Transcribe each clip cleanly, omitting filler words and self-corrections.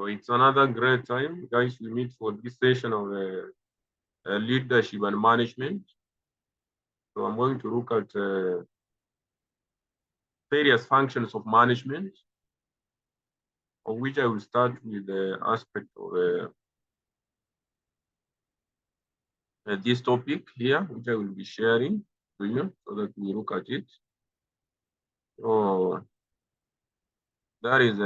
it's another great time, guys. We meet for this session of leadership and management. So I'm going to look at various functions of management, of which I will start with the aspect of this topic here, which I will be sharing to you so that we look at it. So that is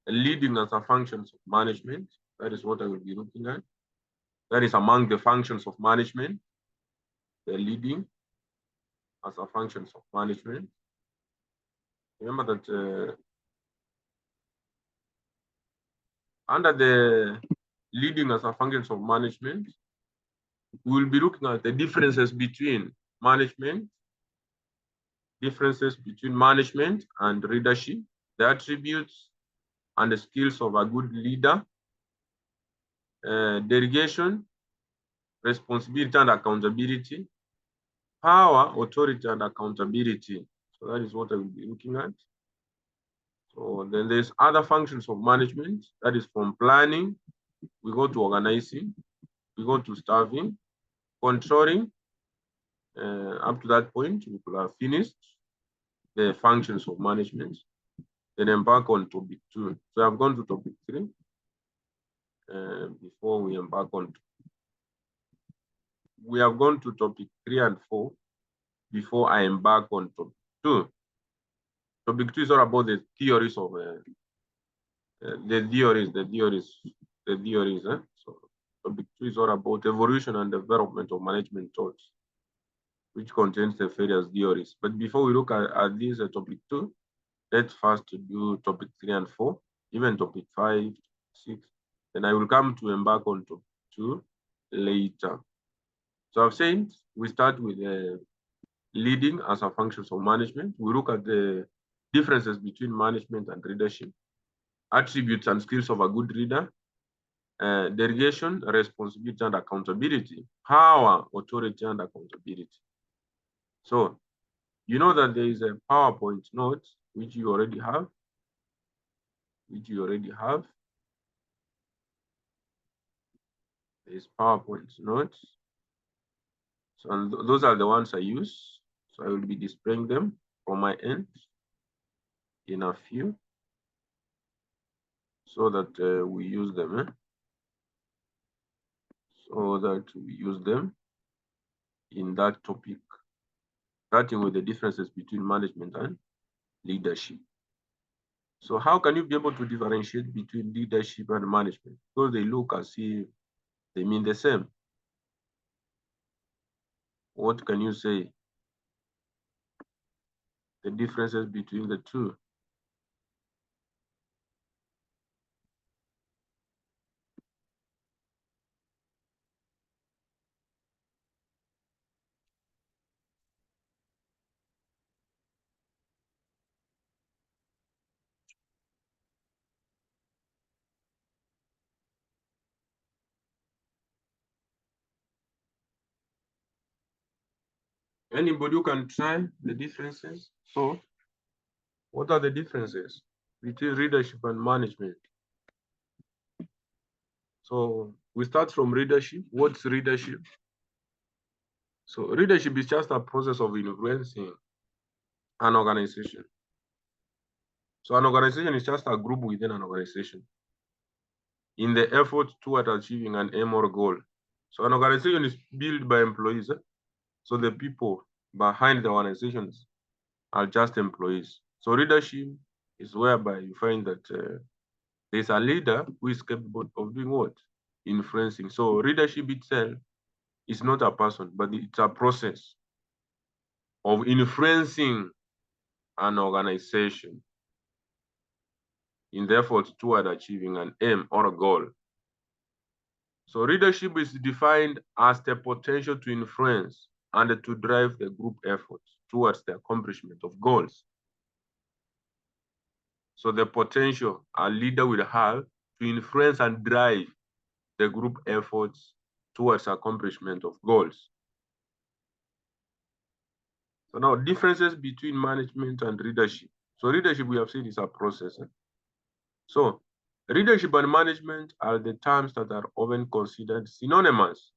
leading as a functions of management. That is what I will be looking at. That is among the functions of management, the leading as a functions of management. Remember that under the leading as a functions of management, we will be looking at the differences between management and leadership, the attributes and the skills of a good leader, delegation, responsibility and accountability, power, authority and accountability. So that is what I will be looking at. So then there's other functions of management. That is from planning, we go to organizing, we go to staffing, controlling. Up to that point, we could have finished the functions of management. Then embark on topic 2. So I've gone to topic 3 before we embark on. We have gone to topic 3 and 4 before I embark on topic 2. Topic 2 is all about the theories of the theories. So topic 2 is all about evolution and development of management thoughts, which contains the various theories. But before we look at this topic 2, let's first do topic 3 and 4, even topic 5, 6. Then I will come to embark on topic 2 later. So I've said we start with leading as a functions of management. We look at the differences between management and leadership, attributes and skills of a good leader, delegation, responsibility and accountability, power, authority and accountability. So you know that there is a PowerPoint note which you already have. There is PowerPoint notes. So and those are the ones I use. So I will be displaying them from my end in a few, so that we use them. So that we use them in that topic, starting with the differences between management and leadership. So how can you be able to differentiate between leadership and management? Because they look as if they mean the same. What can you say? The differences between the two. Anybody who can try the differences? So what are the differences between leadership and management? So we start from leadership. What's leadership? So leadership is just a process of influencing an organization. So an organization is just a group within an organization in the effort toward achieving an aim or goal. So an organization is built by employees. So the people behind the organizations are just employees. So leadership is whereby you find that there's a leader who is capable of doing what? Influencing. So leadership itself is not a person, but it's a process of influencing an organization in the effort toward achieving an aim or a goal. So leadership is defined as the potential to influence and to drive the group effort towards the accomplishment of goals. So the potential a leader will have to influence and drive the group efforts towards accomplishment of goals. So now differences between management and leadership. So leadership, we have said, is a process. So Leadership and management are the terms that are often considered synonymous.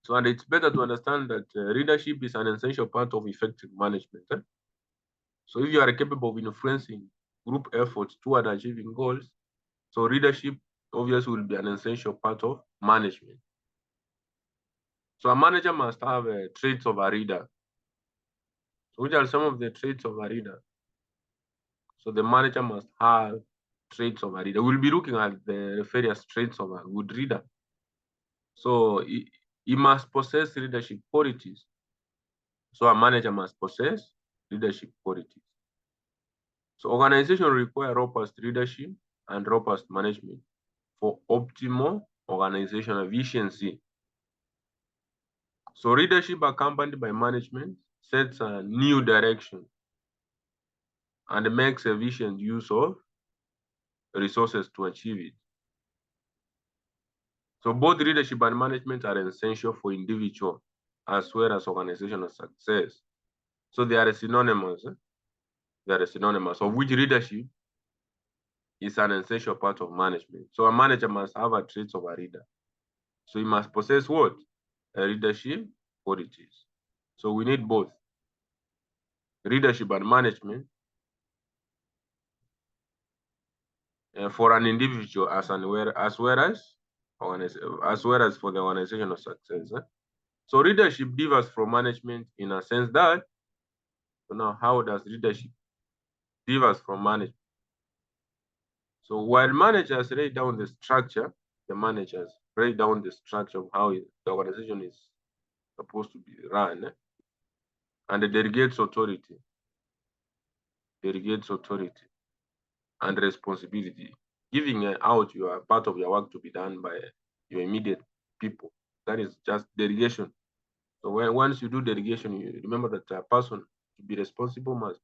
So, and it's better to understand that leadership is an essential part of effective management. So, if you are capable of influencing group efforts toward achieving goals, so leadership obviously will be an essential part of management. So, a manager must have traits of a leader. So, which are some of the traits of a leader? So, the manager must have traits of a leader. We'll be looking at the various traits of a good leader. So, he must possess leadership qualities. So a manager must possess leadership qualities. So organization require robust leadership and robust management for optimal organizational efficiency. So leadership accompanied by management sets a new direction and makes efficient use of resources to achieve it. So both leadership and management are essential for individual as well as organizational success. So they are synonymous. They are synonymous, of which leadership is an essential part of management. So a manager must have a traits of a leader. So he must possess what? A leadership qualities. So we need both leadership and management for an individual as well as for the organizational success. So leadership differs from management in a sense that, so now how does leadership differs from management? So while managers lay down the structure, the managers lay down the structure of how the organization is supposed to be run, and delegates authority and responsibility, giving out your part of your work to be done by your immediate people. That is just delegation. So once you do delegation, you remember that a person to be responsible must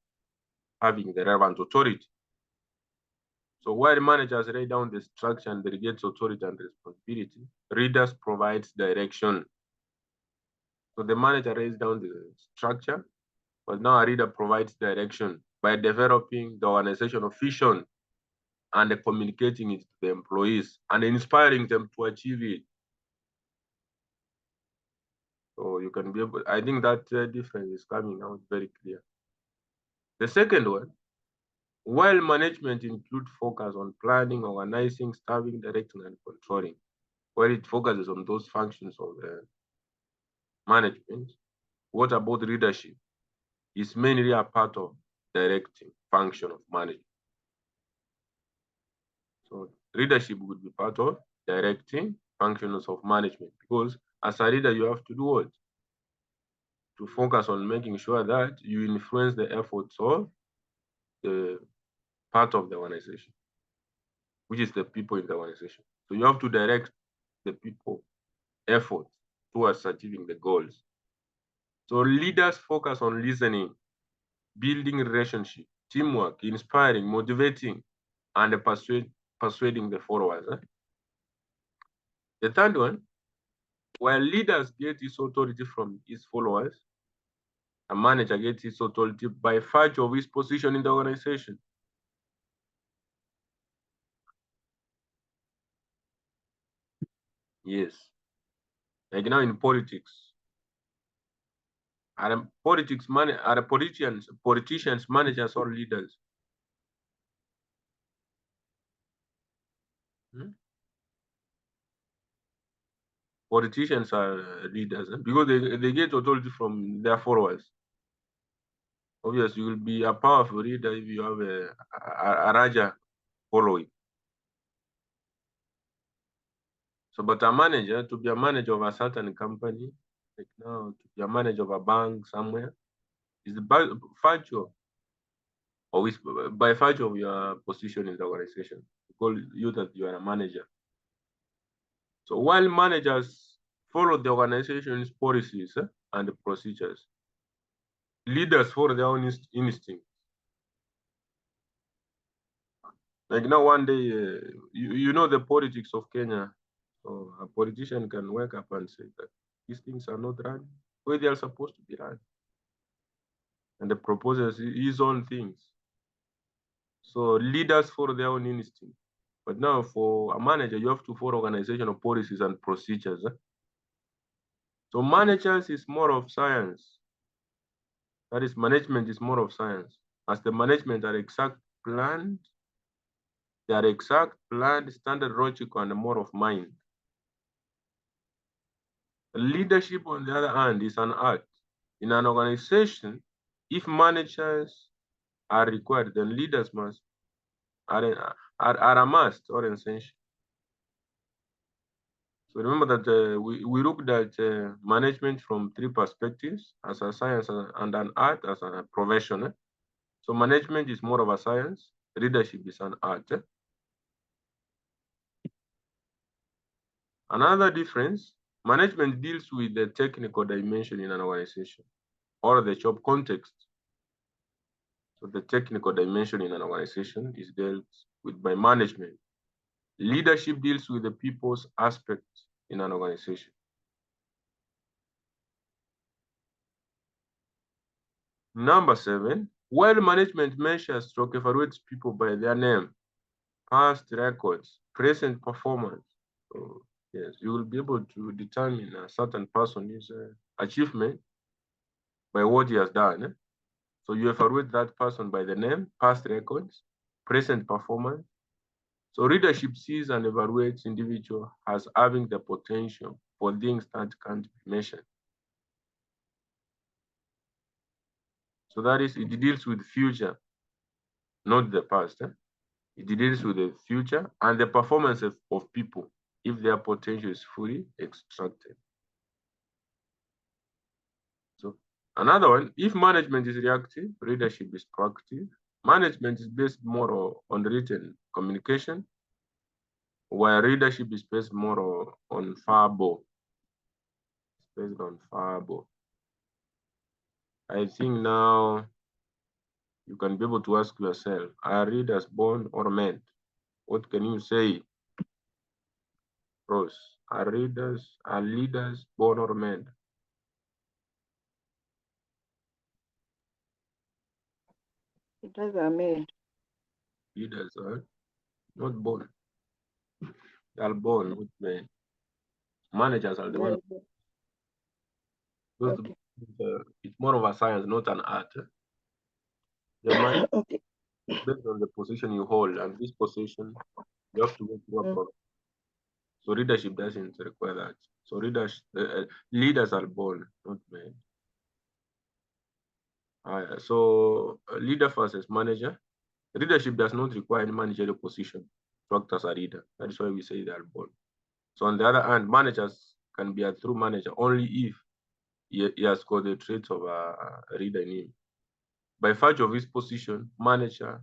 having the relevant authority. So while managers lay down the structure and delegates authority and responsibility, readers provides direction. So the manager lays down the structure, but now a reader provides direction by developing the organizational vision and communicating it to the employees and inspiring them to achieve it. So you can be able, I think that difference is coming out very clear. The second one, while management include focus on planning, organizing, staffing, directing, and controlling, where it focuses on those functions of management, what about leadership? It's mainly a part of directing function of management. So leadership would be part of directing functions of management, because as a leader, you have to do what? To focus on making sure that you influence the efforts of the part of the organization, which is the people in the organization. So you have to direct the people effort towards achieving the goals. So leaders focus on listening, building relationship, teamwork, inspiring, motivating, and persuading the followers. The third one, while leaders get his authority from his followers, a manager gets his authority by virtue of his position in the organization. Yes. Like now in politics, are politicians, managers, or leaders? Hmm? Politicians are leaders because they get authority from their followers. Obviously, you will be a powerful leader if you have a larger following. So, but a manager, to be a manager of a certain company, like now, to be a manager of a bank somewhere, is by virtue or is by virtue of your position in the organization. We call you that you are a manager. So while managers follow the organization's policies and procedures, leaders follow their own instinct. Like now, one day, you know the politics of Kenya. So a politician can wake up and say that these things are not run where they are supposed to be run, and the proposes his own things. So leaders follow their own instinct. But now for a manager, you have to follow organizational policies and procedures. So managers is more of science. That is, management is more of science. As the management are exact planned, they are exact, planned, standard, logical, and more of mind. Leadership, on the other hand, is an art. In an organization, if managers are required, then leaders are a must or essential. So remember that we looked at management from three perspectives: as a science and an art, as a profession. So management is more of a science, leadership is an art. Another difference, management deals with the technical dimension in an organization or the job context. So the technical dimension in an organization is dealt with by management. Leadership deals with the people's aspects in an organization. Number 7, while management measures or evaluates people by their name, past records, present performance. So yes, you will be able to determine a certain person's achievement by what he has done. So you evaluate that person by the name, past records, present performance. So leadership sees and evaluates individual as having the potential for things that can't be measured. So that is, it deals with future, not the past. It deals with the future and the performance of people if their potential is fully extracted. So another one, if management is reactive, leadership is proactive. Management is based more on written communication, while leadership is based more on verbal. It's based on verbal. I think now you can be able to ask yourself, are leaders born or made? What can you say, Rose? Are leaders born or made? Leaders are made. Leaders are not born. They are born with men. Managers are the one. Okay. It's more of a science, not an art. The man Okay. is based on the position you hold, and this position you have to go through a Mm. process. So leadership doesn't require that. So leaders are born, not made. So leader versus manager. Leadership does not require any managerial position to act as a leader. That is why we say they are born. So on the other hand, managers can be a true manager only if he has got the traits of a leader in him. By virtue of his position, manager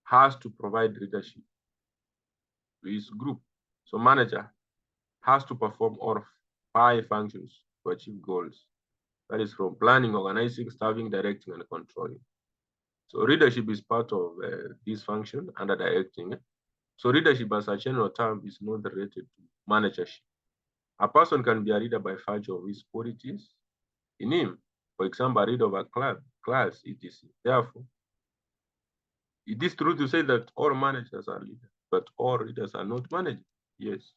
has to provide leadership to his group. So manager has to perform all 5 functions to achieve goals. That is from planning, organizing, staffing, directing, and controlling. So leadership is part of this function under directing. So leadership as a general term is not related to managership. A person can be a leader by virtue of his qualities in him. For example, a leader of a class, etc. Therefore, it is true to say that all managers are leaders, but all leaders are not managers. Yes.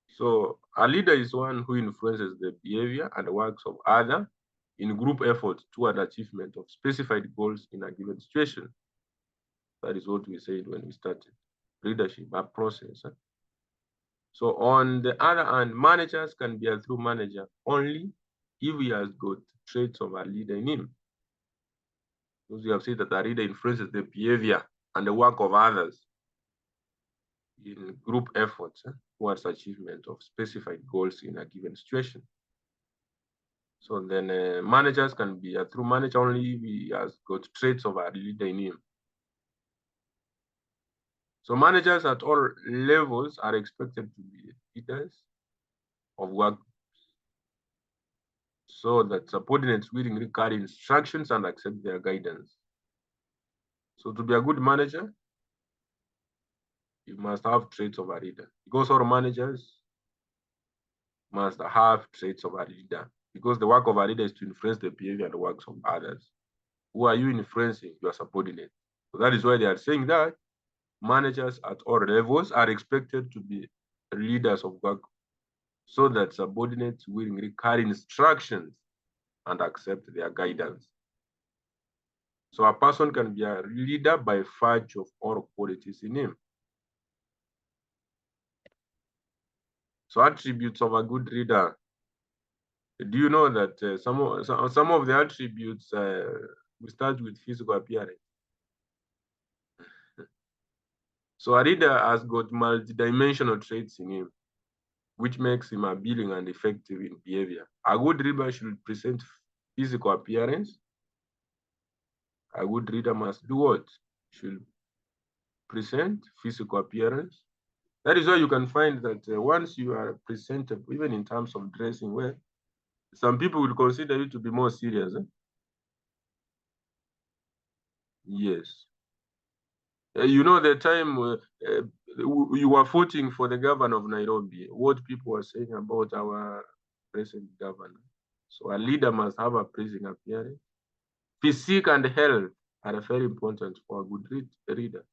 So a leader is one who influences the behavior and works of others in group efforts toward achievement of specified goals in a given situation. That is what we said when we started. Leadership, a process. So on the other hand, managers can be a true manager only if he has got traits of a leader in him. Because we have said that a leader influences the behavior and the work of others in group efforts towards achievement of specified goals in a given situation. So then managers can be a true manager only if he has got traits of a leader in him. So managers at all levels are expected to be leaders of work so that subordinates willingly carry instructions and accept their guidance. So to be a good manager, you must have traits of a leader. Because all managers must have traits of a leader. because the work of a leader is to influence the behavior and the works of others. Who are you influencing? Your subordinates. So that is why they are saying that managers at all levels are expected to be leaders of work so that subordinates will carry instructions and accept their guidance. So a person can be a leader by virtue of all qualities in him. So attributes of a good leader. Do you know that some of the attributes we start with physical appearance? So a leader has got multidimensional traits in him, which makes him appealing and effective in behavior. A good leader should present physical appearance. A good leader must do what? Should present physical appearance. That is why you can find that once you are presentable, even in terms of dressing well, some people will consider you to be more serious. Yes. You know, the time you were voting for the governor of Nairobi, what people were saying about our present governor. So a leader must have a pleasing appearance. Physique and health are very important for a good leader.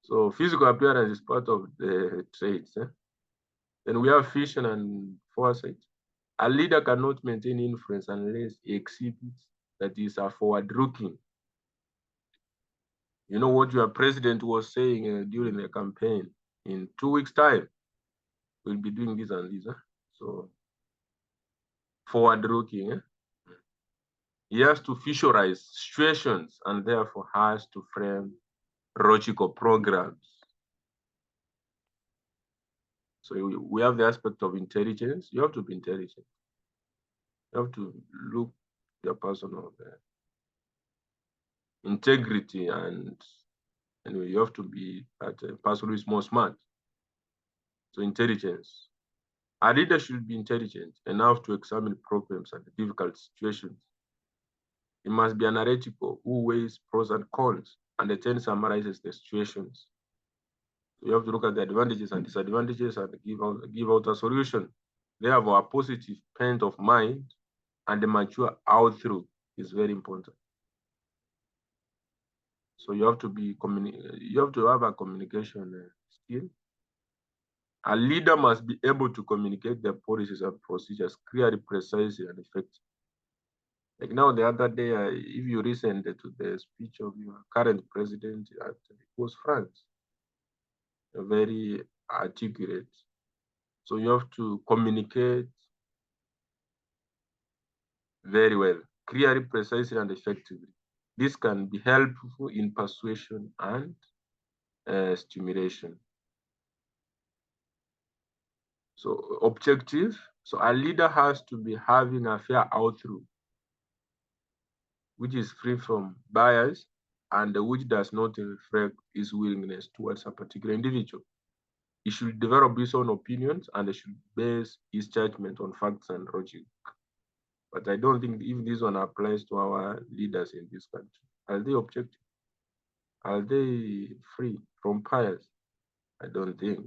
So physical appearance is part of the traits. Then we have vision and foresight. A leader cannot maintain influence unless he exhibits that is a forward-looking. You know what your president was saying during the campaign? In 2 weeks' time, we'll be doing this and this. So forward-looking. He has to visualize situations and therefore has to frame logical programs. So we have the aspect of intelligence. You have to be intelligent. You have to look your personal integrity, and anyway, you have to be a person who is more smart. So intelligence. A leader should be intelligent enough to examine problems and difficult situations. He must be analytical, who weighs pros and cons, and then summarizes the situations. So you have to look at the advantages and disadvantages and give out a solution. Therefore, a positive bent of mind and a mature outlook is very important. So you have to have a communication skill. A leader must be able to communicate their policies and procedures clearly, precisely, and effectively. Like now, the other day, if you listened to the speech of your current president, it was France, very articulate. So you have to communicate very well, clearly, precisely, and effectively. This can be helpful in persuasion and stimulation. So objective. So a leader has to be having a fair outlook, which is free from bias and which does not reflect his willingness towards a particular individual. He should develop his own opinions and he should base his judgment on facts and logic. But I don't think if this one applies to our leaders in this country. Are they objective? Are they free from bias? I don't think.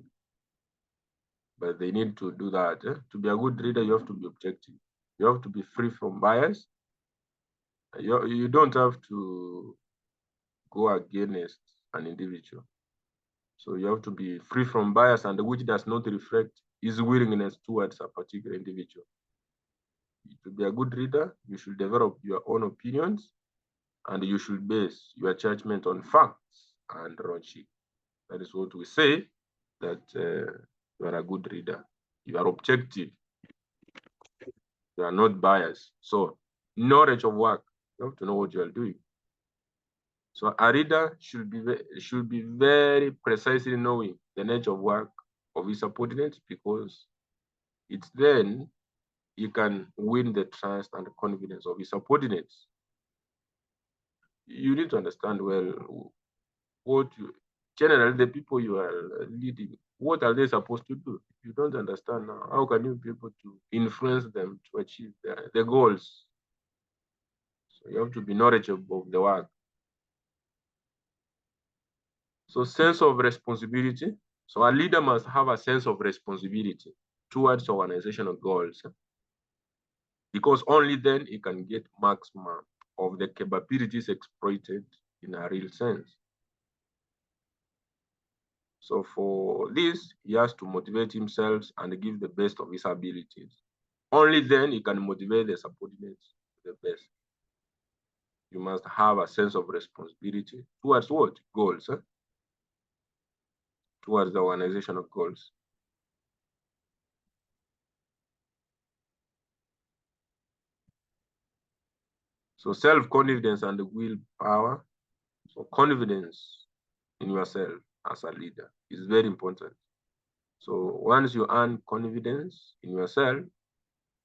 But they need to do that. To be a good leader, you have to be objective. You have to be free from bias. You don't have to go against an individual. So you have to be free from bias and which does not reflect his willingness towards a particular individual. To be a good leader, you should develop your own opinions and you should base your judgment on facts and logic. That is what we say, that you are a good leader. You are objective. You are not biased. So knowledge of work, you have to know what you are doing. So a leader should be very precisely knowing the nature of work of his subordinates, because it's then he can win the trust and the confidence of his subordinates. You need to understand well generally the people you are leading, what are they supposed to do? If you don't understand now, how can you be able to influence them to achieve the goals? So you have to be knowledgeable of the work. So sense of responsibility. So a leader must have a sense of responsibility towards organizational goals. because only then he can get maximum of the capabilities exploited in a real sense. So for this, he has to motivate himself and give the best of his abilities. Only then he can motivate the subordinates to the best. You must have a sense of responsibility towards what? Goals, towards the organization of goals. So self-confidence and willpower. So confidence in yourself as a leader is very important. So once you earn confidence in yourself,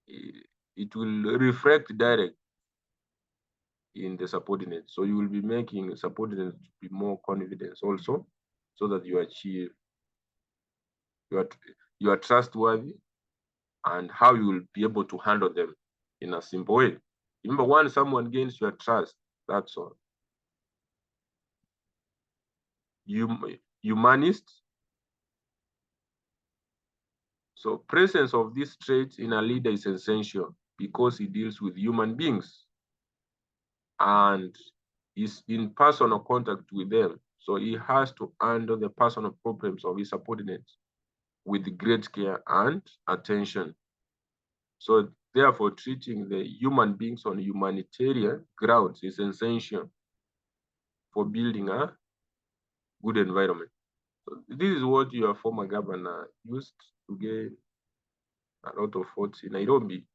it will reflect direct in the subordinate. So you will be making subordinates to be more confident also, so that you achieve, you are trustworthy, and how you will be able to handle them in a simple way. Remember, once someone gains your trust, that's all. Humanist. So presence of these traits in a leader is essential because he deals with human beings and is in personal contact with them. So he has to handle the personal problems of his subordinates with great care and attention. So therefore, treating the human beings on humanitarian grounds is essential for building a good environment. So this is what your former governor used to gain a lot of votes in Nairobi.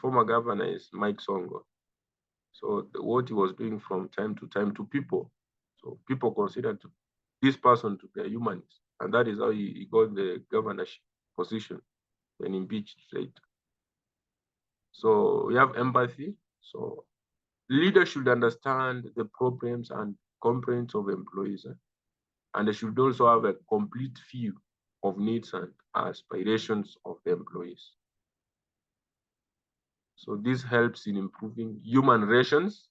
Former governor is Mike Songo. So what he was doing from time to time to people. So people considered this person to be a humanist. And that is how he got the governorship position when impeached later. So we have empathy. So leaders should understand the problems and complaints of employees, and they should also have a complete view of needs and aspirations of the employees. So this helps in improving human relations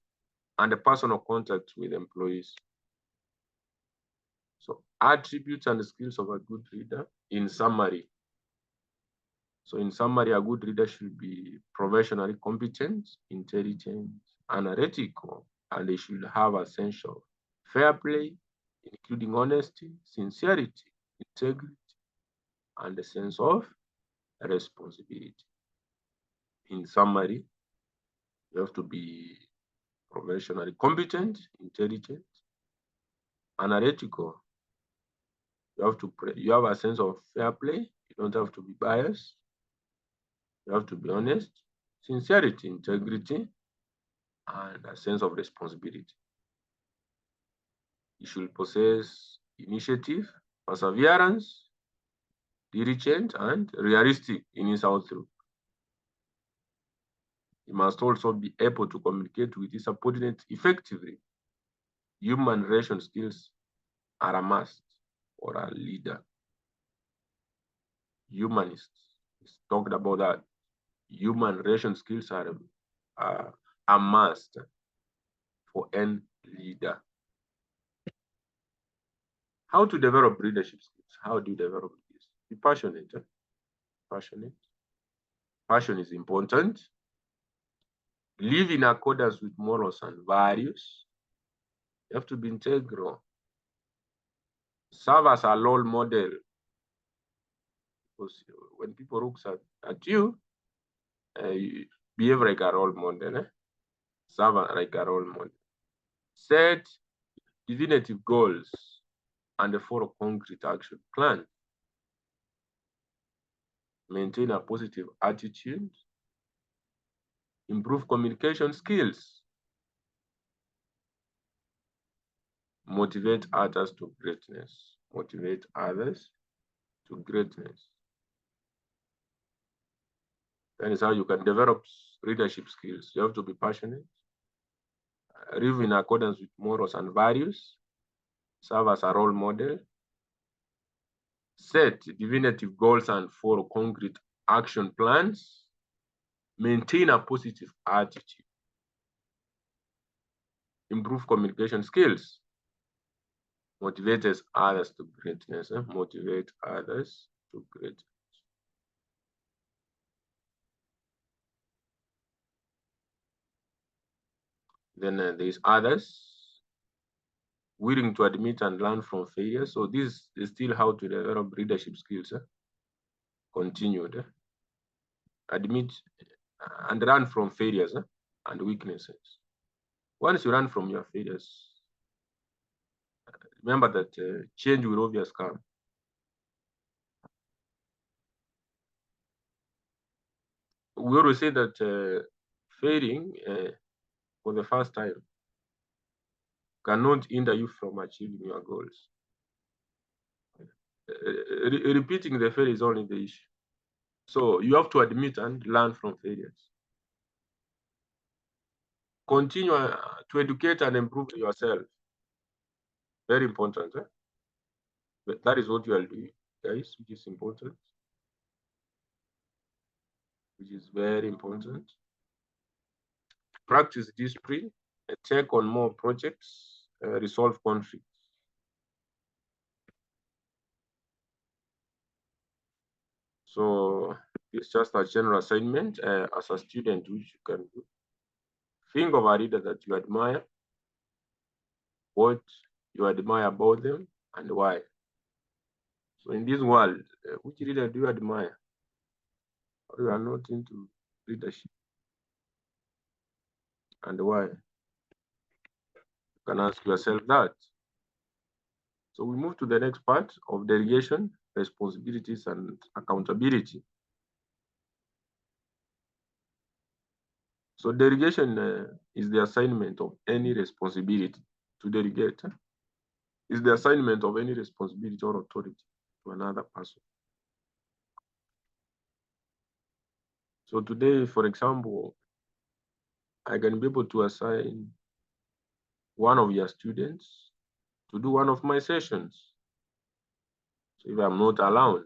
and the personal contact with employees. So attributes and skills of a good leader in summary. So in summary, a good leader should be professionally competent, intelligent, analytical, and they should have a sense of fair play, including honesty, sincerity, integrity, and a sense of responsibility. In summary, you have to be professionally competent, intelligent, analytical. You have a sense of fair play. You don't have to be biased. You have to be honest, sincerity, integrity, and a sense of responsibility. You should possess initiative, perseverance, diligent, and realistic in his outlook. He must also be able to communicate with his subordinates effectively. Human relation skills are a must for a leader. Humanists talked about that. Human relation skills are a must for any leader. How to develop leadership skills? How do you develop this? Be passionate. Passionate. Passion is important. Live in accordance with morals and values. You have to be integral. Serve as a role model. Because when people look at you, you behave like a role model. Serve like a role model. Set definitive goals and follow concrete action plan. Maintain a positive attitude. Improve communication skills. Motivate others to greatness. Motivate others to greatness. That is how you can develop leadership skills. You have to be passionate, live in accordance with morals and values, serve as a role model, set definitive goals and follow concrete action plans, maintain a positive attitude, improve communication skills, motivate others to greatness, motivate others to greatness. Then there is others, willing to admit and learn from failure. So this is still how to develop leadership skills. Continued. Admit and learn from failures and weaknesses. Once you learn from your failures, remember that change will always come. We always say that failing for the first time cannot hinder you from achieving your goals. Repeating the failure is only the issue. So you have to admit and learn from failures. Continue to educate and improve yourself. Very important. But that is what you are doing, guys, which is important. Which is very important. Practice discipline, take on more projects, resolve conflicts. So it's just a general assignment as a student, which you can do. Think of a leader that you admire, what you admire about them, and why. So in this world, which leader do you admire? Or you are not into leadership, and why? You can ask yourself that. So we move to the next part of delegation, responsibilities, and accountability. So delegation is the assignment of any responsibility. To delegate is the assignment of any responsibility or authority to another person. So today, for example, I can be able to assign one of your students to do one of my sessions. So if I'm not allowed,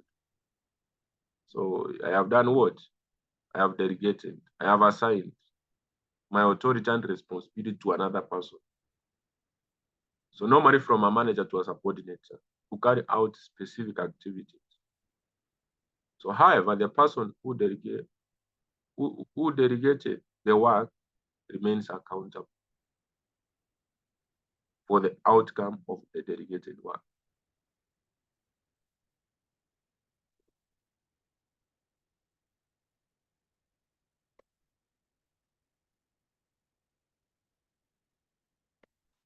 so I have done what? I have delegated. I have assigned my authority and responsibility to another person. So normally from a manager to a subordinate to carry out specific activities. So however, the person who delegated the work remains accountable for the outcome of the delegated work.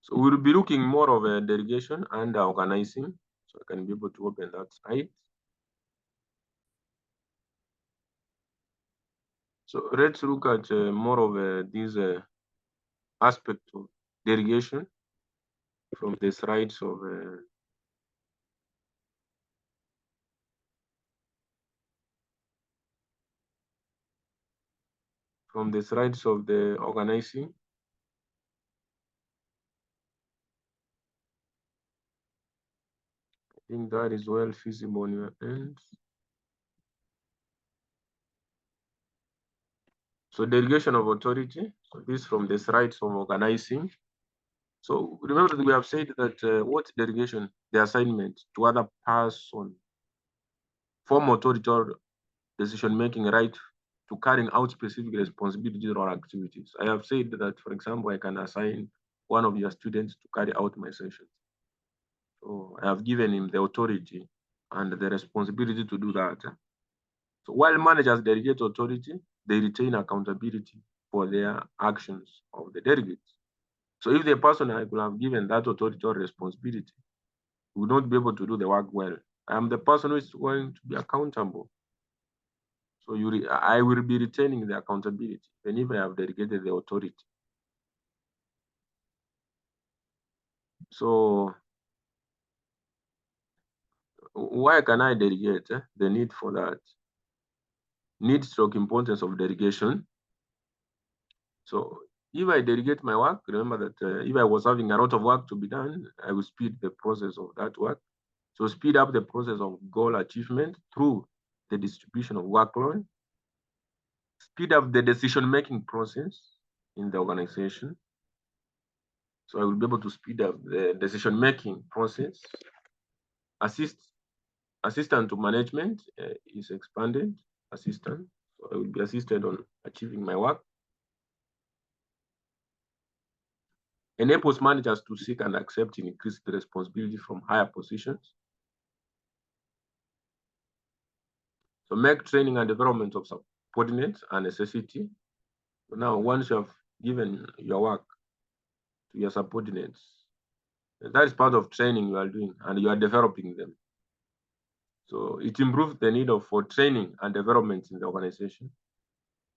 So we'll be looking more of a delegation and organizing. So I can be able to open that side. So let's look at more of this aspect of delegation from the sides of the organizing. I think that is well feasible on your end. So delegation of authority. So this from the sides of organizing. So remember that we have said that what delegation, the assignment to other person, form authority or decision-making right to carrying out specific responsibilities or activities. I have said that, for example, I can assign one of your students to carry out my sessions. So I have given him the authority and the responsibility to do that. So while managers delegate authority, they retain accountability for their actions of the delegates. So if the person I could have given that authority or responsibility would not be able to do the work well, I am the person who is going to be accountable. So I will be retaining the accountability even if I have delegated the authority. So why can I delegate? The need for that. Need stroke importance of delegation. So if I delegate my work, remember that if I was having a lot of work to be done, I will speed the process of that work. So speed up the process of goal achievement through the distribution of workload, speed up the decision-making process in the organization. So I will be able to speed up the decision-making process. Assistant to management is expanded. Assistant. So I will be assisted on achieving my work. enables managers to seek and accept increased responsibility from higher positions. So make training and development of subordinates a necessity. So now, once you have given your work to your subordinates, that is part of training you are doing, and you are developing them. So it improves the need for training and development in the organization.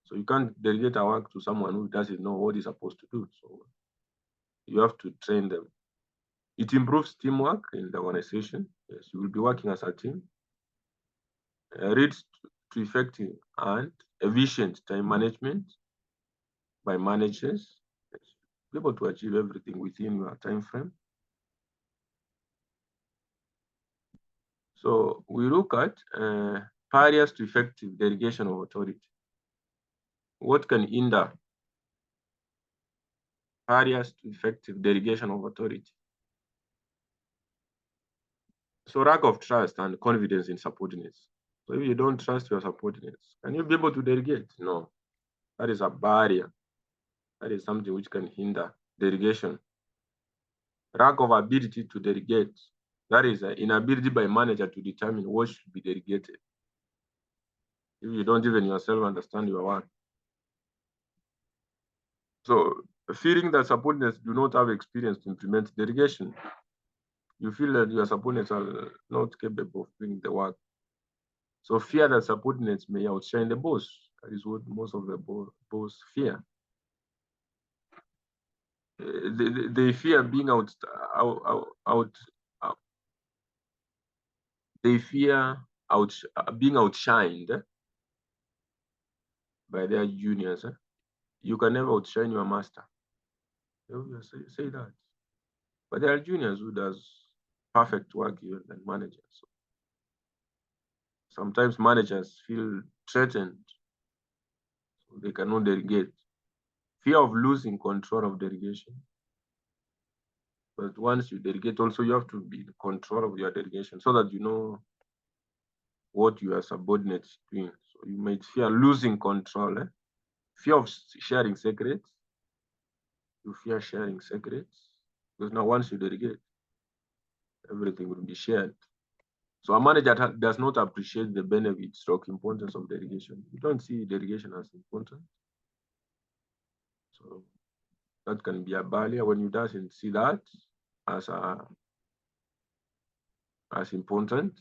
So you can't delegate a work to someone who doesn't know what he's supposed to do. So you have to train them. It improves teamwork in the organization. Yes, you will be working as a team. Leads to effective and efficient time management by managers. Yes, be able to achieve everything within your time frame. So we look at barriers to effective delegation of authority. What can hinder barriers to effective delegation of authority? So lack of trust and confidence in subordinates. So if you don't trust your subordinates, can you be able to delegate? No, that is a barrier. That is something which can hinder delegation. Lack of ability to delegate. That is an inability by manager to determine what should be delegated. If you don't even yourself understand your work. So feeling that subordinates do not have experience to implement delegation. You feel that your subordinates are not capable of doing the work. So fear that subordinates may outshine the boss. That is what most of the boss fear. They fear being they fear being outshined by their juniors. You can never outshine your master. You say that. But there are juniors who does perfect work even than managers. So sometimes managers feel threatened, so they cannot delegate. Fear of losing control of delegation. But once you delegate, also you have to be in control of your delegation so that you know what your subordinates doing. So you might fear losing control. Fear of sharing secrets. You fear sharing secrets because now once you delegate, everything will be shared. So a manager does not appreciate the benefits or importance of delegation. You don't see delegation as important. So that can be a barrier when you doesn't see that as important.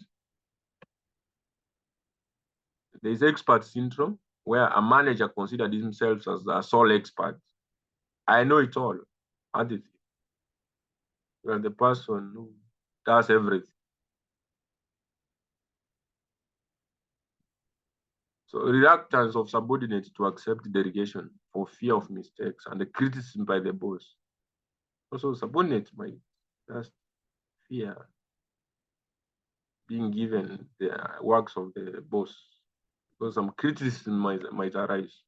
There is expert syndrome where a manager considers himself as a sole expert. I know it all. Aditi. You are the person who does everything. So reluctance of subordinates to accept delegation for fear of mistakes and the criticism by the boss. Also, subordinates might just fear being given the works of the boss because some criticism might arise.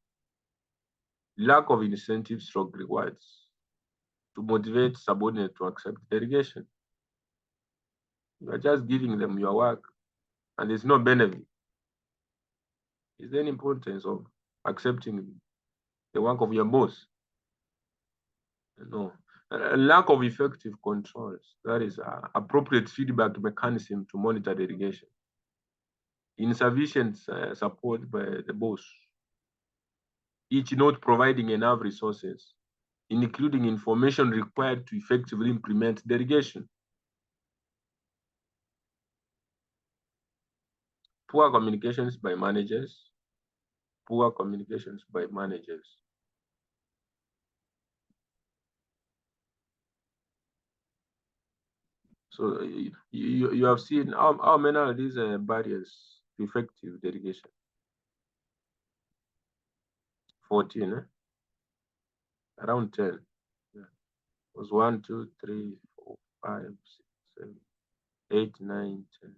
Lack of incentives or rewards to motivate subordinates to accept delegation. You are just giving them your work and there's no benefit. Is there any importance of accepting the work of your boss? No. Lack of effective controls. That is appropriate feedback mechanism to monitor delegation. Insufficient support by the boss. Each not providing enough resources, including information required to effectively implement delegation. Poor communications by managers. Poor communications by managers. So you have seen how many are these barriers to effective delegation? 14, around 10. Yeah. It was 1, 2, 3, 4, 5, 6, 7, 8, 9, 10.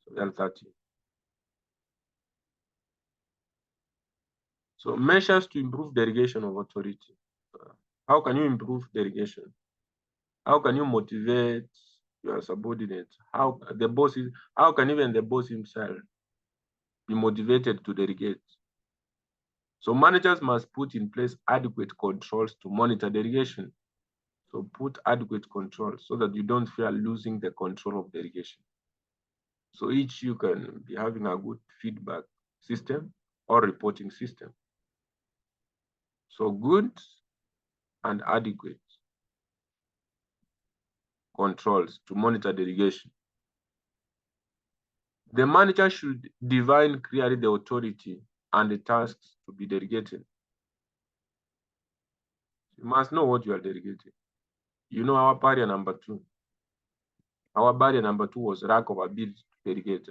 So there are 30. So measures to improve delegation of authority. How can you improve delegation? How can you motivate your subordinates? How can even the boss himself be motivated to delegate? So managers must put in place adequate controls to monitor delegation. So put adequate controls so that you don't fear losing the control of delegation. So each you can be having a good feedback system or reporting system. So good and adequate controls to monitor delegation. The manager should define clearly the authority and the tasks to be delegated. You must know what you are delegating. You know our barrier number 2. Our barrier number 2 was lack of ability to delegate.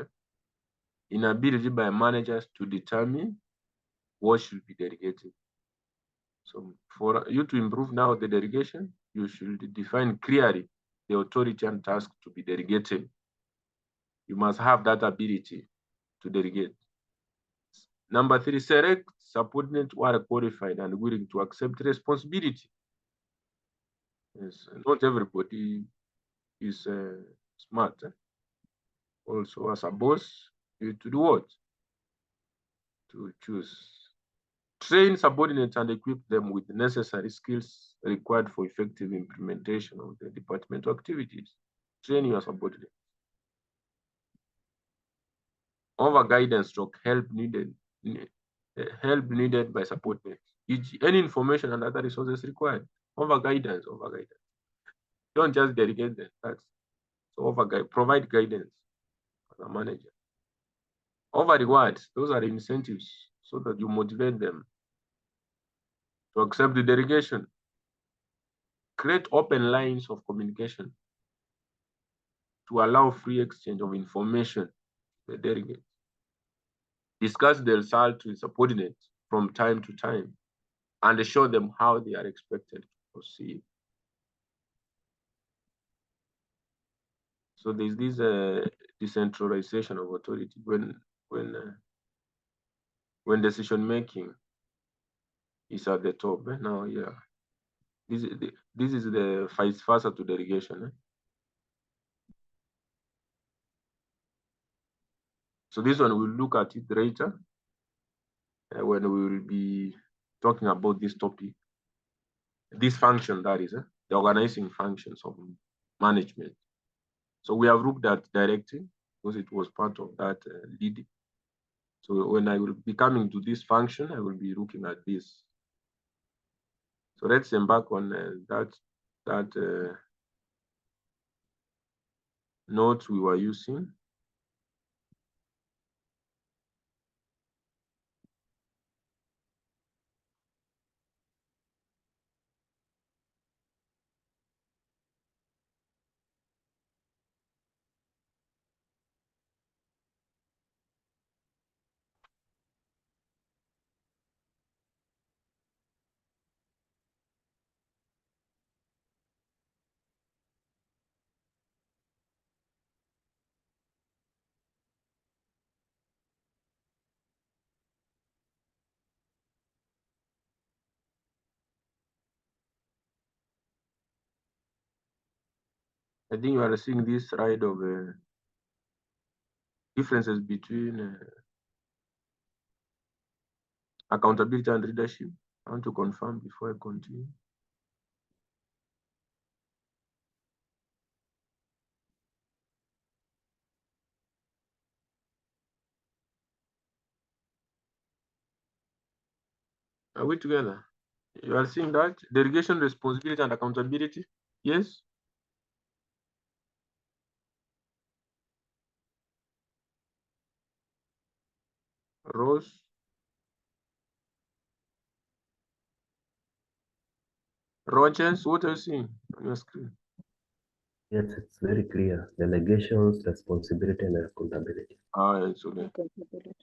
Inability by managers to determine what should be delegated. So for you to improve now the delegation, you should define clearly the authority and task to be delegated. You must have that ability to delegate. Number 3, select subordinates who are qualified and willing to accept responsibility. Yes, not everybody is smart. Also, as a boss, you need to do what? To choose. Train subordinates and equip them with the necessary skills required for effective implementation of the departmental activities. Train your subordinates. Over guidance stroke help needed by subordinates. Any information and other resources required. Over guidance. Don't just delegate them. That's so provide guidance as a manager. Over rewards, those are incentives so that you motivate them to accept the delegation. Create open lines of communication to allow free exchange of information to the delegates. Discuss the result with subordinates from time to time and show them how they are expected to proceed. So there's this decentralization of authority when decision making is at the top. Now, yeah, this is the vice versa to delegation. So this one we'll look at it later when we will be talking about this topic, this function, that is the organizing functions of management. So we have looked at directing because it was part of that leading. So when I will be coming to this function, I will be looking at this. So let's embark on that note we were using. I think you are seeing this slide of differences between accountability and leadership. I want to confirm before I continue. Are we together? You are seeing that? Delegation, responsibility, and accountability? Yes? Rose? Rogers, what are you seeing on your screen? Yes, it's very clear. Delegations, responsibility, and accountability. It's okay. Accountability.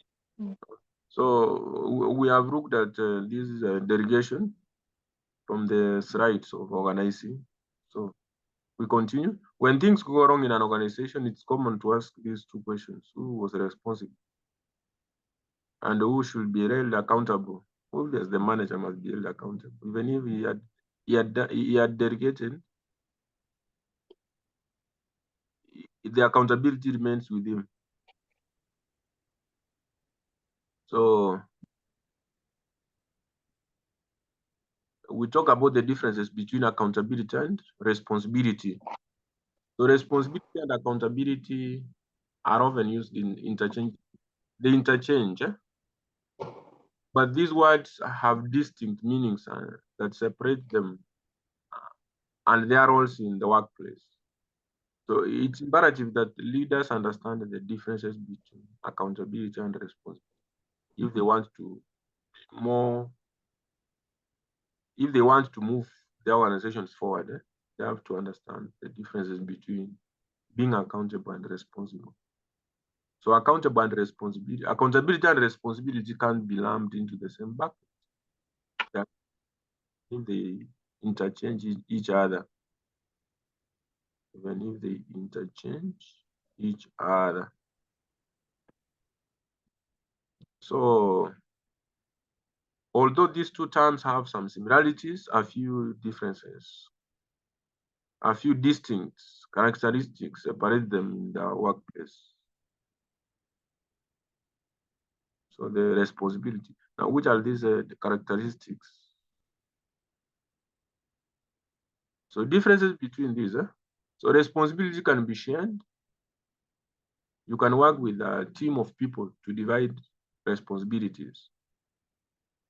So we have looked at this delegation from the sides of organizing. So we continue. When things go wrong in an organization, it's common to ask these two questions. Who was responsible? And who should be held accountable? Obviously, the manager must be held accountable. Even if he had delegated, the accountability remains with him. So we talk about the differences between accountability and responsibility. So responsibility and accountability are often used in interchange. They interchange, but these words have distinct meanings that separate them and their roles in the workplace. So it's imperative that leaders understand the differences between accountability and responsibility if they want to more if they want to move their organizations forward. They have to understand the differences between being accountable and responsible. So accountability and responsibility can't be lumped into the same bucket. If they interchange each other, even if they interchange each other. So although these two terms have some similarities, a few differences, a few distinct characteristics separate them in the workplace. So the responsibility. Now, which are these the characteristics? So differences between these. So responsibility can be shared. You can work with a team of people to divide responsibilities.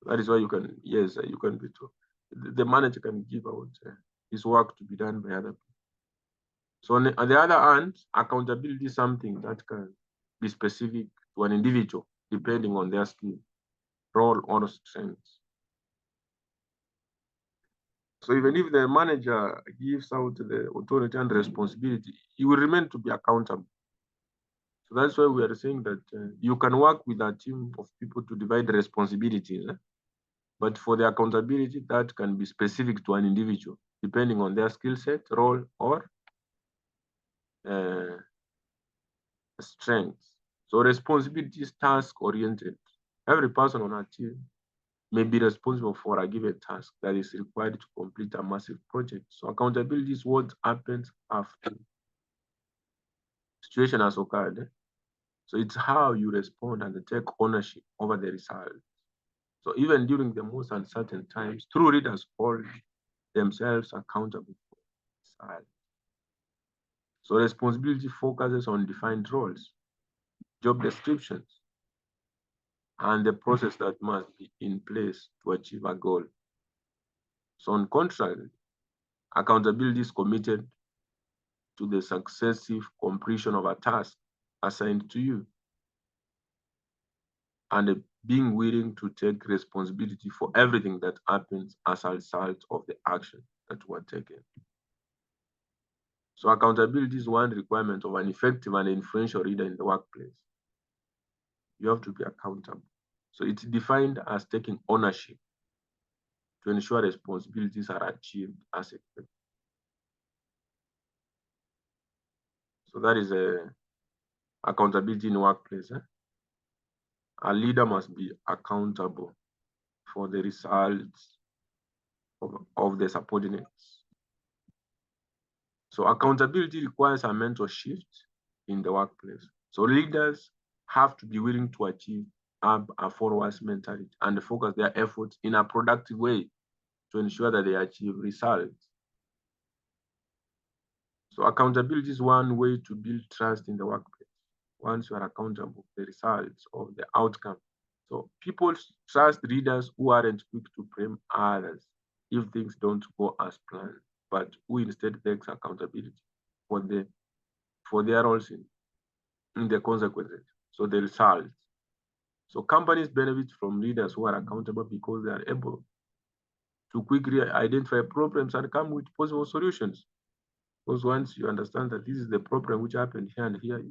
That is why you can, yes, you can be too. The manager can give out his work to be done by other people. So on the other hand, accountability is something that can be specific to an individual depending on their skill, role, or strengths. So even if the manager gives out the authority and responsibility, he will remain to be accountable. So that's why we are saying that you can work with a team of people to divide the responsibilities, but for the accountability, that can be specific to an individual, depending on their skill set, role, or strengths. So responsibility is task-oriented. Every person on a team may be responsible for a given task that is required to complete a massive project. So accountability is what happens after situation has occurred. So it's how you respond and take ownership over the result. So even during the most uncertain times, true leaders hold themselves accountable for the result. So responsibility focuses on defined roles, job descriptions, and the process that must be in place to achieve a goal. So on contrary, accountability is committed to the successive completion of a task assigned to you and being willing to take responsibility for everything that happens as a result of the action that were taken. So accountability is one requirement of an effective and influential leader in the workplace. You have to be accountable. So it's defined as taking ownership to ensure responsibilities are achieved as expected. So that is accountability in the workplace. A leader must be accountable for the results of the subordinates. So accountability requires a mental shift in the workplace. So leaders have to be willing to achieve a forward mentality and focus their efforts in a productive way to ensure that they achieve results. So accountability is one way to build trust in the workplace. Once you are accountable for the results of the outcome. So people trust leaders who aren't quick to blame others if things don't go as planned, but who instead takes accountability for their roles in the consequences. So the results. So companies benefit from leaders who are accountable because they are able to quickly identify problems and come with possible solutions. Because once you understand that this is the problem which happened here and here,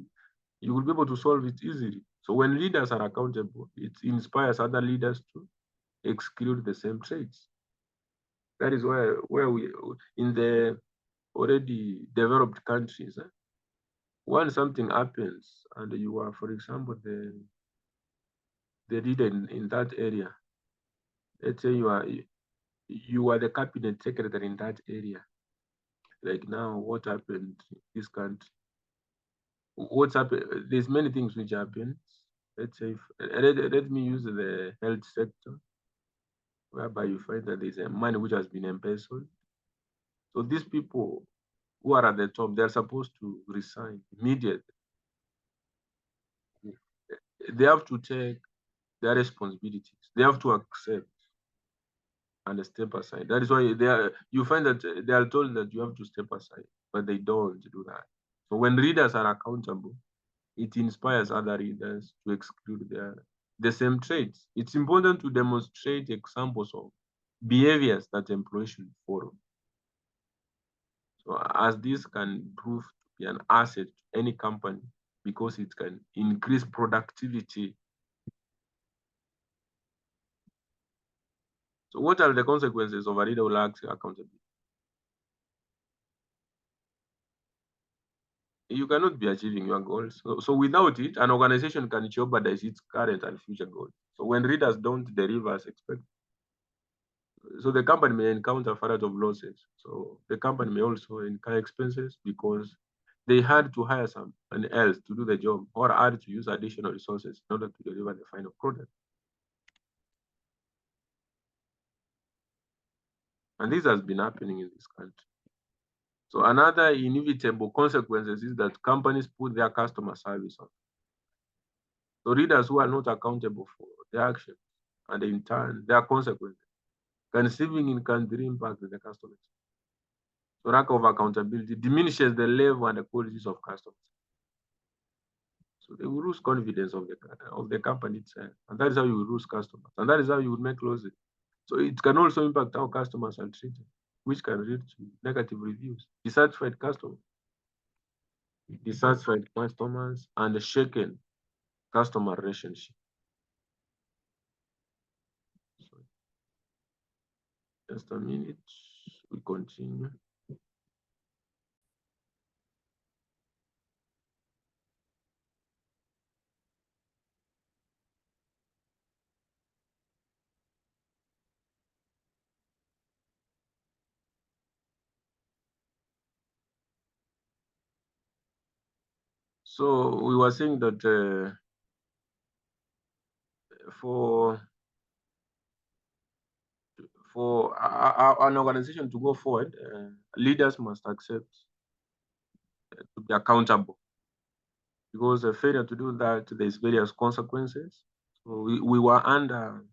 you will be able to solve it easily. So when leaders are accountable, it inspires other leaders to exclude the same traits. That is where we, in the already developed countries, when something happens and you are, for example, the leader in that area, let's say you are the cabinet secretary in that area. Like now, what happened in this country? What's happened? There's many things which happen. Let's say, let me use the health sector. whereby you find that there's a money which has been embezzled. So these people who are at the top, they're supposed to resign immediately. They have to take their responsibilities. They have to accept and step aside. That is why they are. You find that they are told that you have to step aside, but they don't do that. So when leaders are accountable, it inspires other leaders to exclude the same traits. It's important to demonstrate examples of behaviors that employees should follow. So as this can prove to be an asset to any company because it can increase productivity. So what are the consequences of a leader who lacks accountability? You cannot be achieving your goals. So without it, an organization can jeopardize its current and future goals. So when leaders don't deliver as expected, so the company may encounter further of losses. So the company may also incur expenses because they had to hire someone else to do the job or had to use additional resources in order to deliver the final product. And this has been happening in this country. So another inevitable consequences is that companies put their customer service on. So leaders who are not accountable for their actions and in turn their consequences can significantly impact the customers. So lack of accountability diminishes the level and the qualities of customers. So they will lose confidence of the company itself. And that is how you will lose customers. And that is how you will make losses. So it can also impact how customers are treated, which can lead to negative reviews, dissatisfied customers, and a shaken customer relationship. So just a minute, we continue. So we were saying that for an organization to go forward, leaders must accept to be accountable, because a failure to do that, there's various consequences. So we were under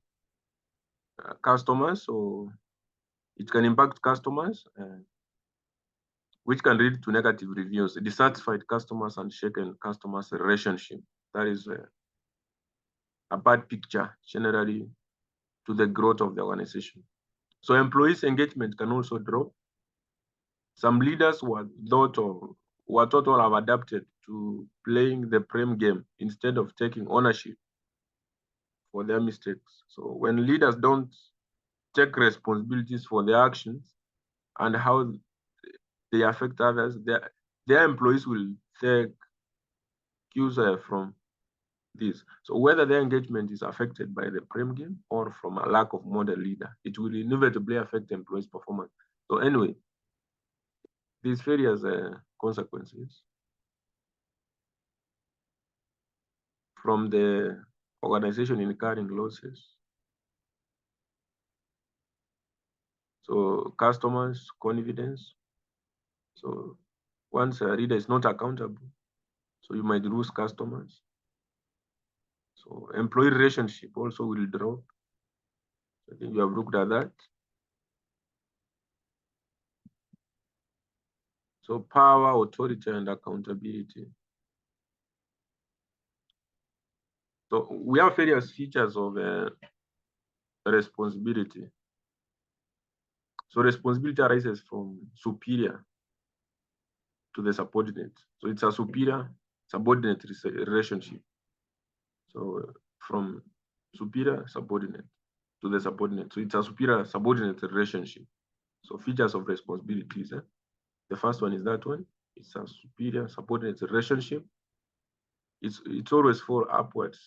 customers, so it can impact customers, which can lead to negative reviews, dissatisfied customers, and shaken customers' relationship. That is a bad picture generally to the growth of the organization. So employees' engagement can also drop. Some leaders were thought or have adapted to playing the blame game instead of taking ownership for their mistakes. So when leaders don't take responsibilities for their actions and how they affect others, their employees will take cues from this. So whether their engagement is affected by the blame game or from a lack of model leader, it will inevitably affect employees' performance. So anyway, these various consequences from the organization incurring losses. So customers' confidence. So once a leader is not accountable, so you might lose customers. So employee relationship also will drop. I think you have looked at that. So power, authority, and accountability. So we have various features of responsibility. So responsibility arises from superior to the subordinate. So it's a superior subordinate relationship. So from superior subordinate to the subordinate. So it's a superior subordinate relationship. So features of responsibilities. The first one is that one. It's a superior subordinate relationship. It's always for upwards.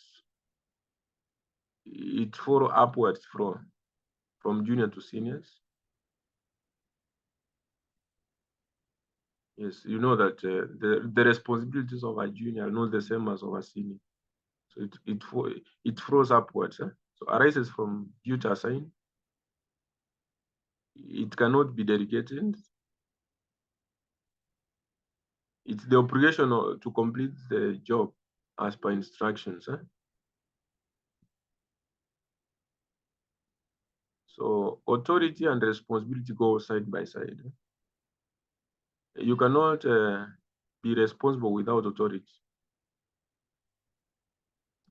It follow upwards from junior to seniors. Yes, you know that the responsibilities of a junior are not the same as of a senior. So it flows upwards. So arises from duty assigned, It cannot be delegated. It's the obligation to complete the job as per instructions. So authority and responsibility go side by side. You cannot be responsible without authority.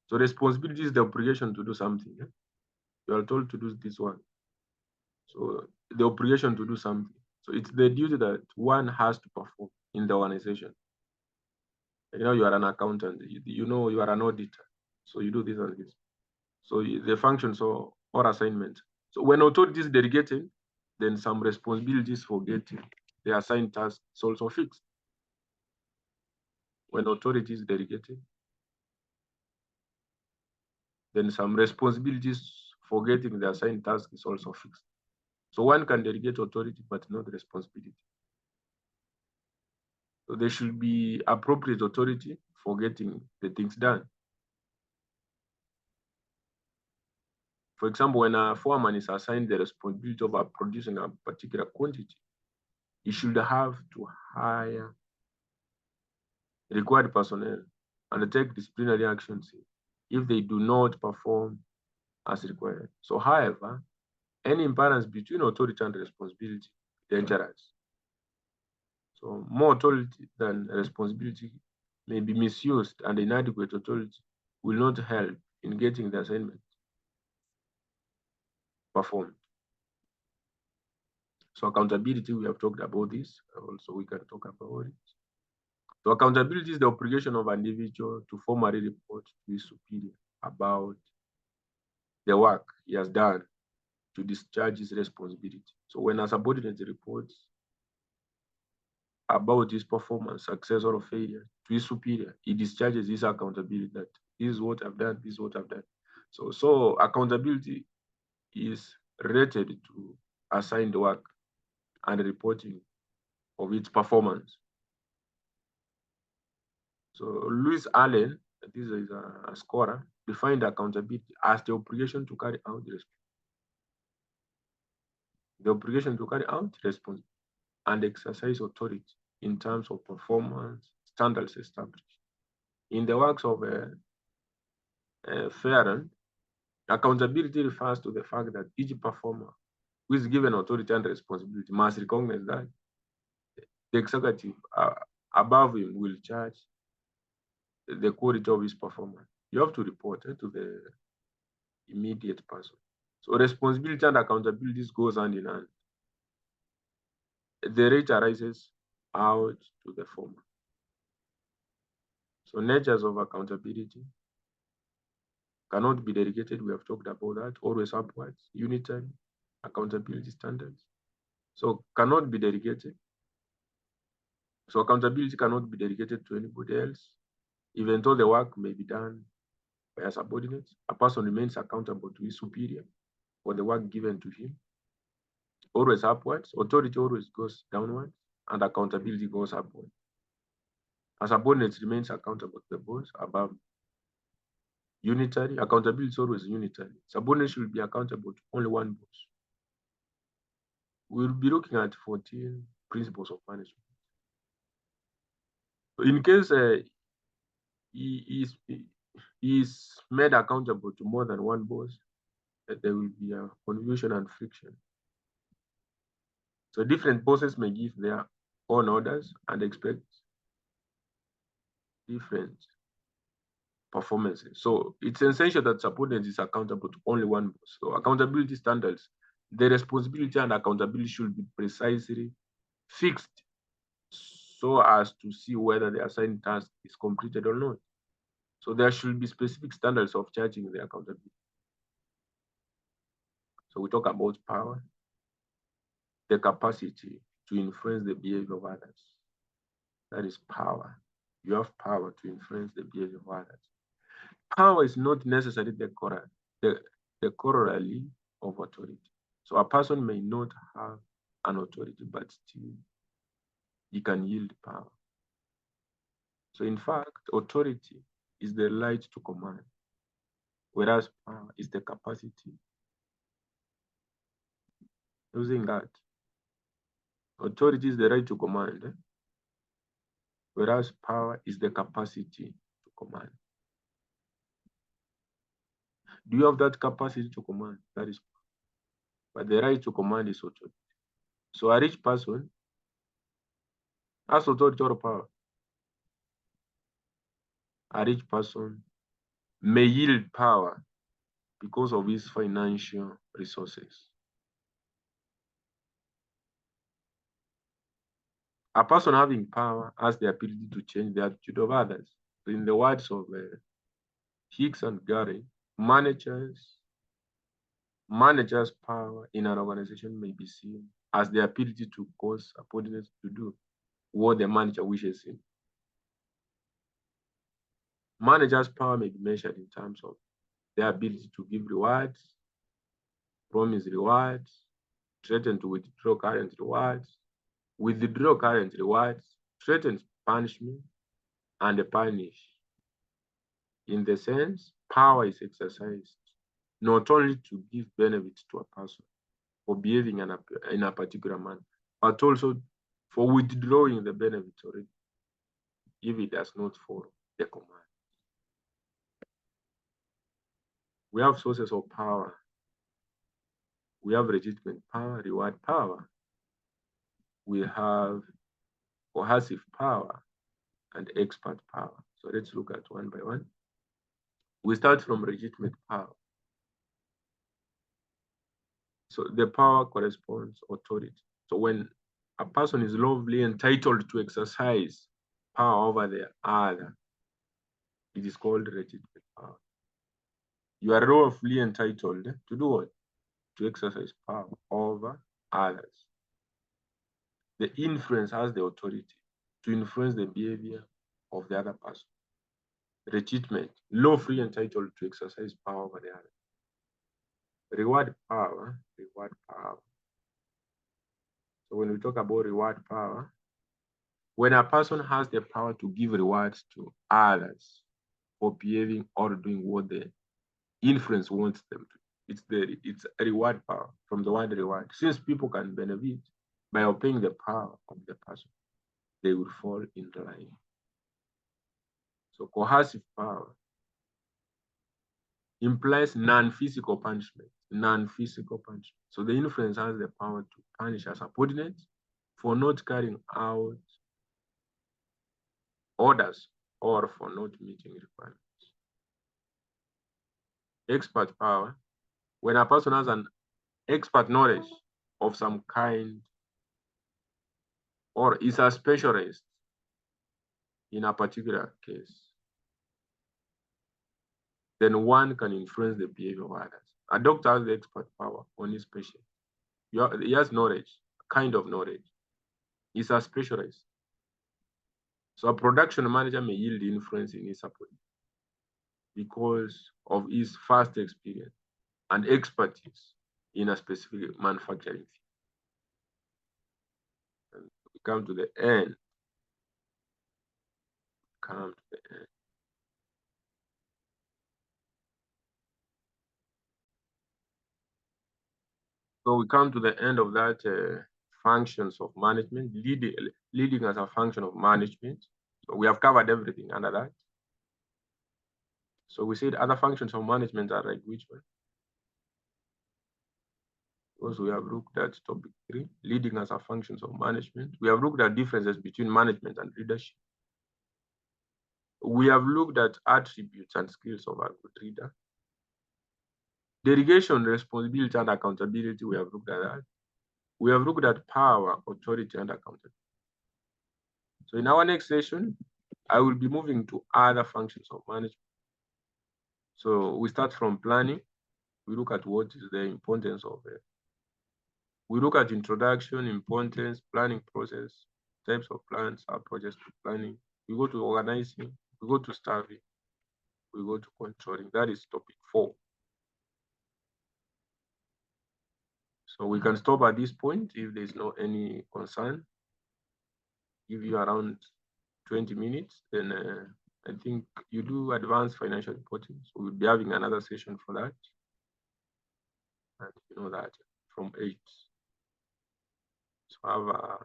So responsibility is the obligation to do something. You are told to do this one. So the obligation to do something. So it's the duty that one has to perform in the organization. You are an accountant. You know you are an auditor. So you do this and this. So the functions or assignments. So when authority is delegated, then some responsibilities for getting the assigned task is also fixed. When authority is delegated, then some responsibilities for getting the assigned task is also fixed. So one can delegate authority, but not responsibility. So there should be appropriate authority for getting the things done. For example, when a foreman is assigned the responsibility of producing a particular quantity, he should have to hire required personnel and take disciplinary actions if they do not perform as required. So, however, any imbalance between authority and responsibility is dangerous. So, more authority than responsibility may be misused, and inadequate authority will not help in getting the assignment performed. So, accountability, we have talked about this. Also, we can talk about it. So, accountability is the obligation of an individual to formally report to his superior about the work he has done to discharge his responsibility. So when a subordinate reports about his performance, success or failure to his superior, he discharges his accountability that this is what I've done, this is what I've done. So accountability is related to assigned work and reporting of its performance. So Lewis Allen, this is a scholar, defined accountability as the obligation to carry out the obligation to carry out responsibility and exercise authority in terms of performance standards established. In the works of Farron, accountability refers to the fact that each performer who is given authority and responsibility must recognize that the executive above him will judge the quality of his performance. You have to report to the immediate person. So responsibility and accountability goes hand in hand. The rate arises out to the former. So natures of accountability cannot be delegated. We have talked about that. Always upwards, unitary, accountability standards. So cannot be delegated. So accountability cannot be delegated to anybody else. Even though the work may be done by a subordinate, a person remains accountable to his superior for the work given to him. Always upwards, authority always goes downwards, and accountability goes upwards. A subordinate remains accountable to the boss above. Unitary, accountability is always unitary. Subordinate should be accountable to only one boss. We'll be looking at 14 principles of management. In case he is made accountable to more than one boss, there will be a confusion and friction. So different bosses may give their own orders and expect different performances. So it's essential that subordinate is accountable to only one boss. So accountability standards, the responsibility and accountability should be precisely fixed so as to see whether the assigned task is completed or not. So there should be specific standards of charging the accountability. So we talk about power, the capacity to influence the behavior of others. That is power. You have power to influence the behavior of others. Power is not necessarily the corollary of authority. So a person may not have an authority, but still he can yield power. So in fact, authority is the right to command, whereas power is the capacity using that. Authority is the right to command, whereas power is the capacity to command. Do you have that capacity to command? That is power. But the right to command is authority. So a rich person has authority or power. A rich person may yield power because of his financial resources. A person having power has the ability to change the attitude of others. In the words of Hicks and Gary, managers' power in an organization may be seen as the ability to cause subordinates to do what the manager wishes in. Managers' power may be measured in terms of their ability to give rewards, promise rewards, threaten to withdraw current rewards, withdraw current rewards, threaten punishment, and punish. In the sense, power is exercised not only to give benefits to a person for behaving in a particular manner, but also for withdrawing the benefits already if it does not follow the command. We have sources of power. We have legitimate power, reward power. We have coercive power and expert power. So let's look at one by one. We start from legitimate power. So the power corresponds authority. So when a person is lawfully entitled to exercise power over the other, it is called legitimate power. You are lawfully entitled to do what? To exercise power over others. The influence has the authority to influence the behavior of the other person. Legitimate, lawfully entitled to exercise power over the other. Reward power. So when we talk about reward power, when a person has the power to give rewards to others for behaving or doing what the influence wants them to, it's a reward power from the word reward. Since people can benefit by obeying the power of the person, they will fall in line. So coercive power implies non-physical punishment. So the influence has the power to punish a subordinate for not carrying out orders or for not meeting requirements. Expert power, when a person has an expert knowledge of some kind or is a specialist in a particular case, then one can influence the behavior of others. A doctor has the expert power on his patient. He has knowledge, kind of knowledge. He's a specialist. So a production manager may yield influence in his subordinate because of his vast experience and expertise in a specific manufacturing field. And we come to the end. So we come to the end of that functions of management, leading as a function of management. So we have covered everything under that. So we said other functions of management are like which one? Because we have looked at topic 3, leading as a functions of management. We have looked at differences between management and leadership. We have looked at attributes and skills of a good leader. Delegation, responsibility, and accountability, we have looked at that. We have looked at power, authority, and accountability. So in our next session, I will be moving to other functions of management. So we start from planning. We look at what is the importance of it. We look at introduction, importance, planning process, types of plans, approaches to planning. We go to organizing, we go to staffing, we go to controlling. That is topic 4. So we can stop at this point if there's no any concern. Give you around 20 minutes, then I think you do advanced financial reporting. So we'll be having another session for that. And you know that from 8 have a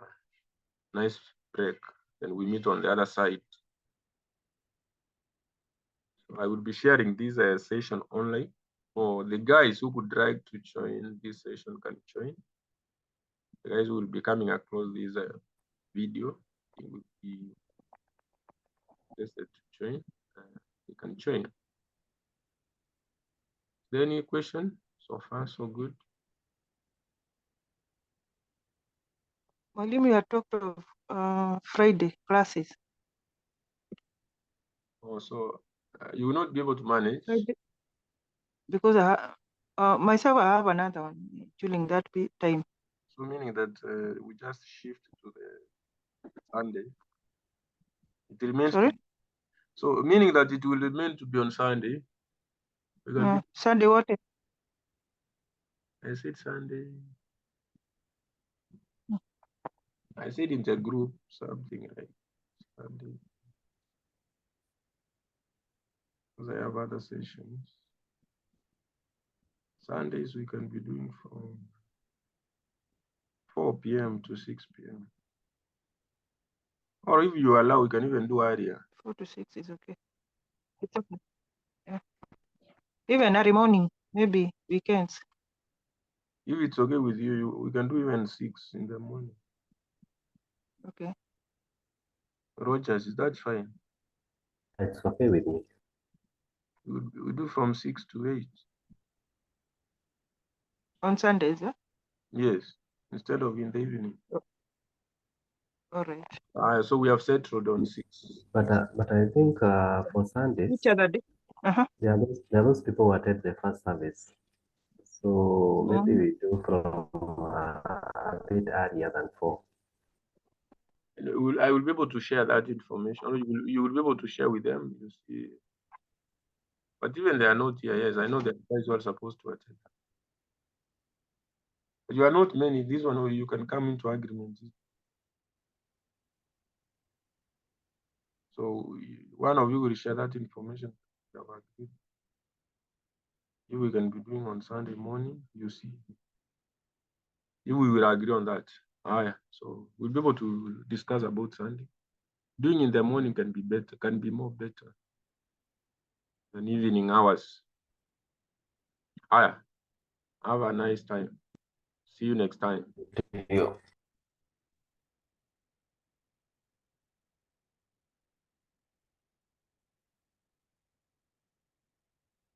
nice break. Then we meet on the other side. So I will be sharing this session online. For the guys who would like to join this session can join. The guys who will be coming across this video, it will be interested to join. You can join. Is there any question? So far, so good. Mwalimu, you had talked of Friday classes. Also, you will not be able to manage. Friday, because myself, I have another one during that time. So meaning that we just shift to the Sunday. It remains. Sorry? So meaning that it will remain to be on Sunday. Sunday what? I said Sunday. I said in the group something like Sunday. Because I have other sessions. Sundays we can be doing from 4 p.m. to 6 p.m. Or if you allow, we can even do earlier. 4 to 6 is okay. It's okay. Yeah. Even early morning, maybe weekends. If it's okay with you, we can do even 6 in the morning. Okay. Rogers, is that fine? It's okay with me. We do from 6 to 8. On Sundays, yeah? Yes, instead of in the evening. All right. So we have settled on 6. But I think for Sundays, Which other day? there are those people who attend the first service. So maybe we do from a bit earlier than 4. I will be able to share that information. You will be able to share with them. You see. But even they are not here. Yes, I know that guys who are supposed to attend. But you are not many. This one you can come into agreement. So one of you will share that information. If we can be doing on Sunday morning, you see. If we will agree on that. So we'll be able to discuss about Sunday. Doing in the morning can be better, can be more better than evening hours. Have a nice time. See you next time. Yeah.